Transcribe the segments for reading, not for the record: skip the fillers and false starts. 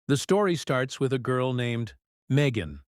The story starts with a girl named Megan.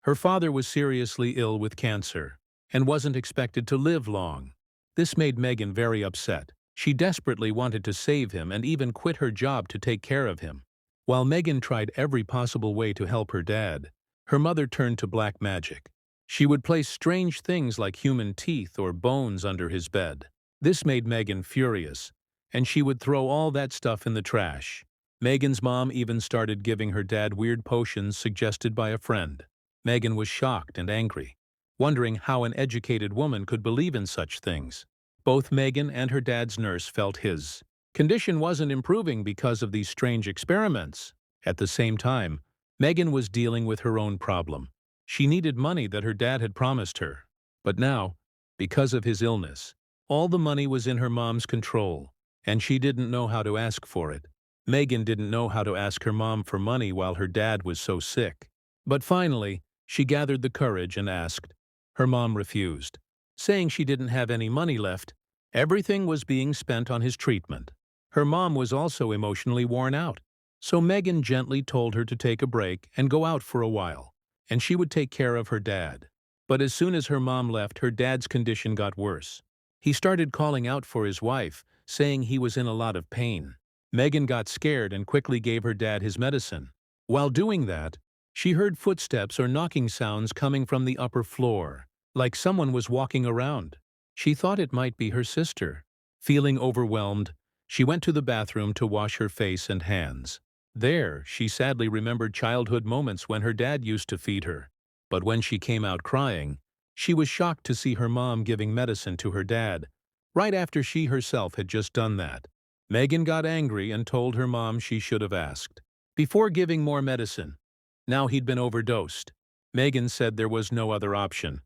Her father was seriously ill with cancer and wasn't expected to live long. This made Megan very upset. She desperately wanted to save him and even quit her job to take care of him. While Megan tried every possible way to help her dad, her mother turned to black magic. She would place strange things like human teeth or bones under his bed. This made Megan furious, and she would throw all that stuff in the trash. Megan's mom even started giving her dad weird potions suggested by a friend. Megan was shocked and angry, wondering how an educated woman could believe in such things. Both Megan and her dad's nurse felt his condition wasn't improving because of these strange experiments. At the same time, Megan was dealing with her own problem. She needed money that her dad had promised her. But now, because of his illness, all the money was in her mom's control, and she didn't know how to ask for it. Megan didn't know how to ask her mom for money while her dad was so sick. But finally, she gathered the courage and asked. Her mom refused, saying she didn't have any money left. Everything was being spent on his treatment. Her mom was also emotionally worn out, so Megan gently told her to take a break and go out for a while, and she would take care of her dad. But as soon as her mom left, her dad's condition got worse. He started calling out for his wife, saying he was in a lot of pain. Megan got scared and quickly gave her dad his medicine. While doing that, she heard footsteps or knocking sounds coming from the upper floor, like someone was walking around. She thought it might be her sister. Feeling overwhelmed, she went to the bathroom to wash her face and hands. There, she sadly remembered childhood moments when her dad used to feed her. But when she came out crying, she was shocked to see her mom giving medicine to her dad, right after she herself had just done that. Megan got angry and told her mom she should have asked before giving more medicine. Now he'd been overdosed. Megan said there was no other option.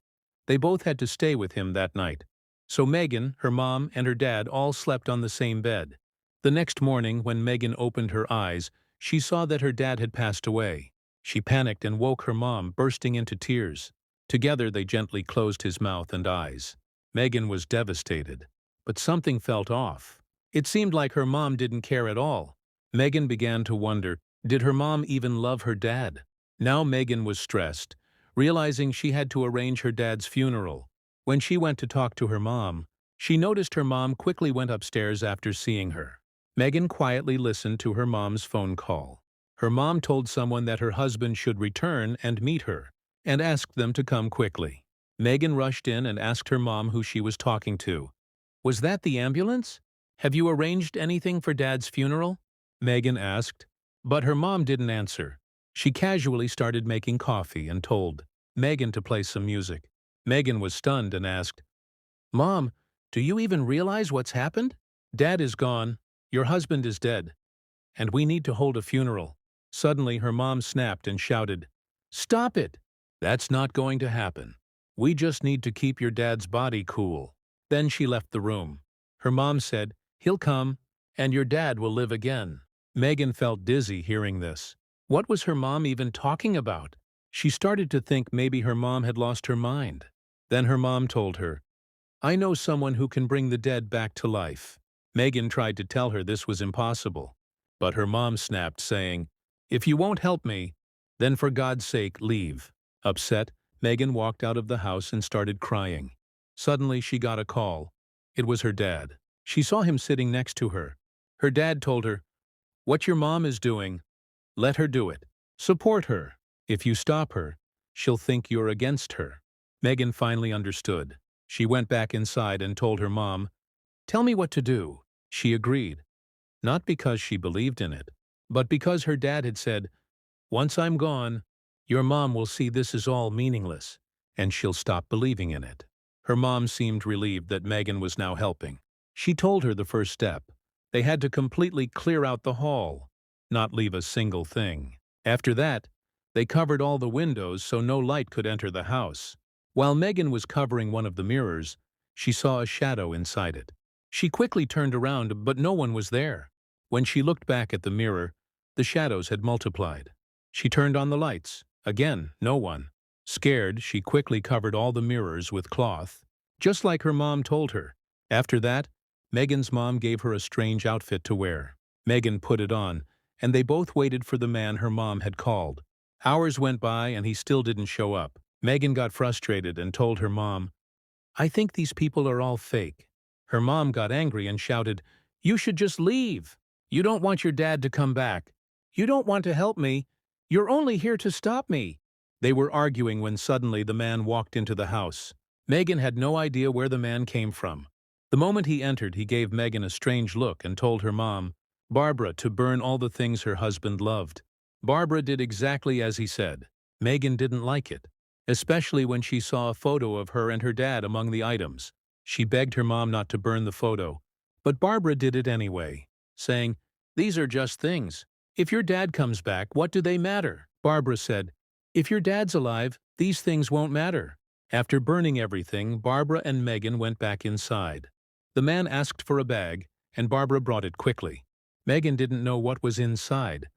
They both had to stay with him that night. So Megan, her mom, and her dad all slept on the same bed. The next morning, when Megan opened her eyes, she saw that her dad had passed away. She panicked and woke her mom, bursting into tears. Together they gently closed his mouth and eyes. Megan was devastated, but something felt off. It seemed like her mom didn't care at all. Megan began to wonder, did her mom even love her dad? Now Megan was stressed, realizing she had to arrange her dad's funeral. When she went to talk to her mom, she noticed her mom quickly went upstairs after seeing her. Megan quietly listened to her mom's phone call. Her mom told someone that her husband should return and meet her, and asked them to come quickly. Megan rushed in and asked her mom who she was talking to. "Was that the ambulance? Have you arranged anything for Dad's funeral?" Megan asked, but her mom didn't answer. She casually started making coffee and told Megan to play some music. Megan was stunned and asked, "Mom, do you even realize what's happened? Dad is gone, your husband is dead, and we need to hold a funeral." Suddenly her mom snapped and shouted, "Stop it! That's not going to happen. We just need to keep your dad's body cool." Then she left the room. Her mom said, "He'll come, and your dad will live again." Megan felt dizzy hearing this. What was her mom even talking about? She started to think maybe her mom had lost her mind. Then her mom told her, "I know someone who can bring the dead back to life." Megan tried to tell her this was impossible, but her mom snapped, saying, "If you won't help me, then for God's sake, leave." Upset, Megan walked out of the house and started crying. Suddenly she got a call. It was her dad. She saw him sitting next to her. Her dad told her, "What your mom is doing, let her do it. Support her. If you stop her, she'll think you're against her." Megan finally understood. She went back inside and told her mom, "Tell me what to do." She agreed, not because she believed in it, but because her dad had said, "Once I'm gone, your mom will see this is all meaningless, and she'll stop believing in it." Her mom seemed relieved that Megan was now helping. She told her the first step. They had to completely clear out the hall, not leave a single thing. After that, they covered all the windows so no light could enter the house. While Megan was covering one of the mirrors, she saw a shadow inside it. She quickly turned around, but no one was there. When she looked back at the mirror, the shadows had multiplied. She turned on the lights. Again, no one. Scared, she quickly covered all the mirrors with cloth, just like her mom told her. After that, Megan's mom gave her a strange outfit to wear. Megan put it on, and they both waited for the man her mom had called. Hours went by and he still didn't show up. Megan got frustrated and told her mom, "I think these people are all fake." Her mom got angry and shouted, "You should just leave. You don't want your dad to come back. You don't want to help me. You're only here to stop me." They were arguing when suddenly the man walked into the house. Megan had no idea where the man came from. The moment he entered, he gave Megan a strange look and told her mom, Barbara, to burn all the things her husband loved. Barbara did exactly as he said. Megan didn't like it, especially when she saw a photo of her and her dad among the items. She begged her mom not to burn the photo, but Barbara did it anyway, saying, "These are just things. If your dad comes back, what do they matter?" Barbara said, "If your dad's alive, these things won't matter." After burning everything, Barbara and Megan went back inside. The man asked for a bag, and Barbara brought it quickly. Megan didn't know what was inside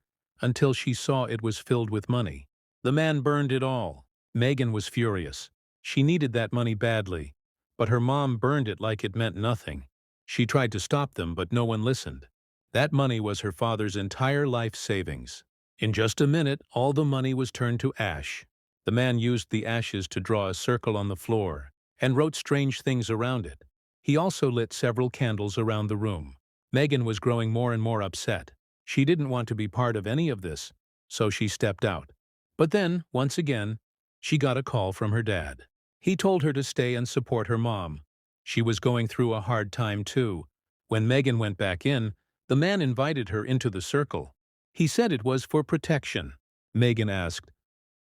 until she saw it was filled with money. The man burned it all. Megan was furious. She needed that money badly, but her mom burned it like it meant nothing. She tried to stop them, but no one listened. That money was her father's entire life savings. In just a minute, all the money was turned to ash. The man used the ashes to draw a circle on the floor and wrote strange things around it. He also lit several candles around the room. Megan was growing more and more upset. She didn't want to be part of any of this, so she stepped out. But then, once again, she got a call from her dad. He told her to stay and support her mom. She was going through a hard time too. When Megan went back in, the man invited her into the circle. He said it was for protection. Megan asked,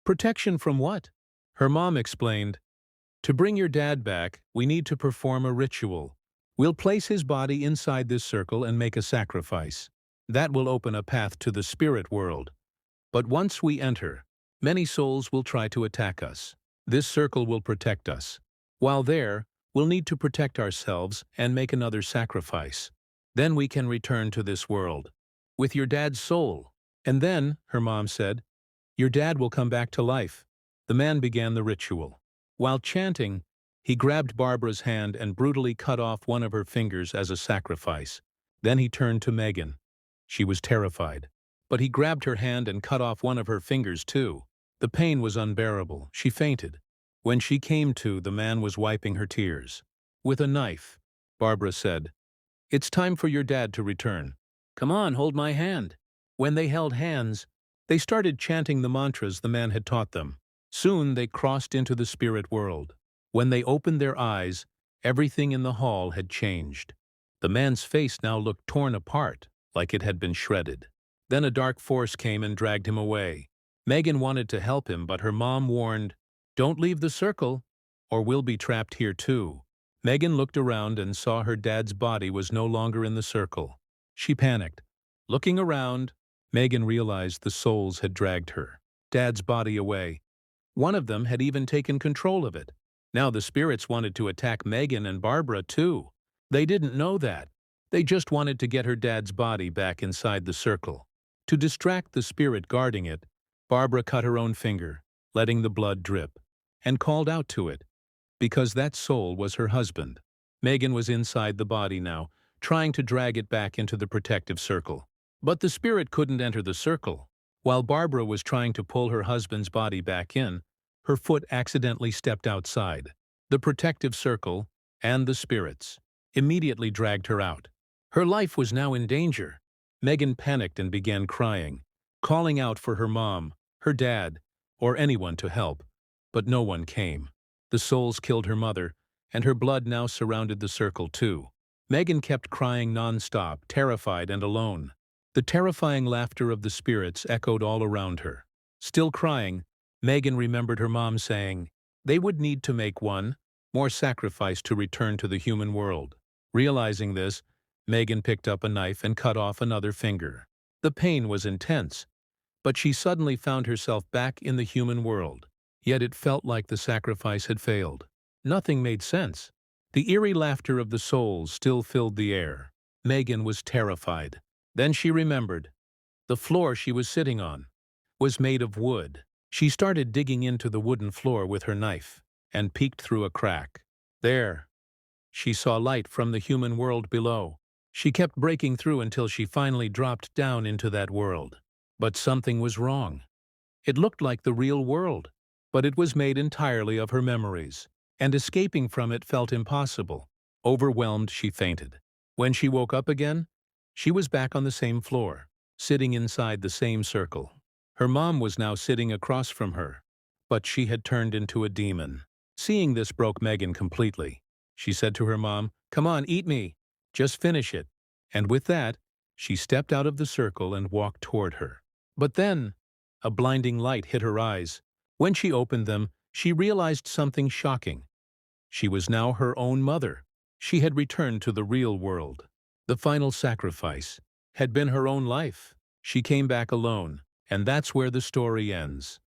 "Protection from what?" Her mom explained, "To bring your dad back, we need to perform a ritual. We'll place his body inside this circle and make a sacrifice. That will open a path to the spirit world. But once we enter, many souls will try to attack us. This circle will protect us. While there, we'll need to protect ourselves and make another sacrifice. Then we can return to this world with your dad's soul. And then," her mom said, "your dad will come back to life." The man began the ritual. While chanting, he grabbed Barbara's hand and brutally cut off one of her fingers as a sacrifice. Then he turned to Megan. She was terrified, but he grabbed her hand and cut off one of her fingers too. The pain was unbearable. She fainted. When she came to, the man was wiping her tears. With a knife, Barbara said, "It's time for your dad to return. Come on, hold my hand." When they held hands, they started chanting the mantras the man had taught them. Soon they crossed into the spirit world. When they opened their eyes, everything in the hall had changed. The man's face now looked torn apart, like it had been shredded. Then a dark force came and dragged him away. Megan wanted to help him, but her mom warned, "Don't leave the circle, or we'll be trapped here too." Megan looked around and saw her dad's body was no longer in the circle. She panicked. Looking around, Megan realized the souls had dragged her dad's body away. One of them had even taken control of it. Now the spirits wanted to attack Megan and Barbara too. They didn't know that. They just wanted to get her dad's body back inside the circle. To distract the spirit guarding it, Barbara cut her own finger, letting the blood drip, and called out to it, because that soul was her husband. Megan was inside the body now, trying to drag it back into the protective circle. But the spirit couldn't enter the circle. While Barbara was trying to pull her husband's body back in, her foot accidentally stepped outside. The protective circle, and the spirits, immediately dragged her out. Her life was now in danger. Megan panicked and began crying, calling out for her mom, her dad, or anyone to help. But no one came. The souls killed her mother, and her blood now surrounded the circle too. Megan kept crying non-stop, terrified and alone. The terrifying laughter of the spirits echoed all around her. Still crying, Megan remembered her mom saying, they would need to make one more sacrifice to return to the human world. Realizing this, Megan picked up a knife and cut off another finger. The pain was intense, but she suddenly found herself back in the human world. Yet it felt like the sacrifice had failed. Nothing made sense. The eerie laughter of the souls still filled the air. Megan was terrified. Then she remembered. The floor she was sitting on was made of wood. She started digging into the wooden floor with her knife and peeked through a crack. There, she saw light from the human world below. She kept breaking through until she finally dropped down into that world. But something was wrong. It looked like the real world, but it was made entirely of her memories, and escaping from it felt impossible. Overwhelmed, she fainted. When she woke up again, she was back on the same floor, sitting inside the same circle. Her mom was now sitting across from her, but she had turned into a demon. Seeing this broke Megan completely. She said to her mom, "Come on, eat me. Just finish it." And with that, she stepped out of the circle and walked toward her. But then, a blinding light hit her eyes. When she opened them, she realized something shocking. She was now her own mother. She had returned to the real world. The final sacrifice had been her own life. She came back alone, and that's where the story ends.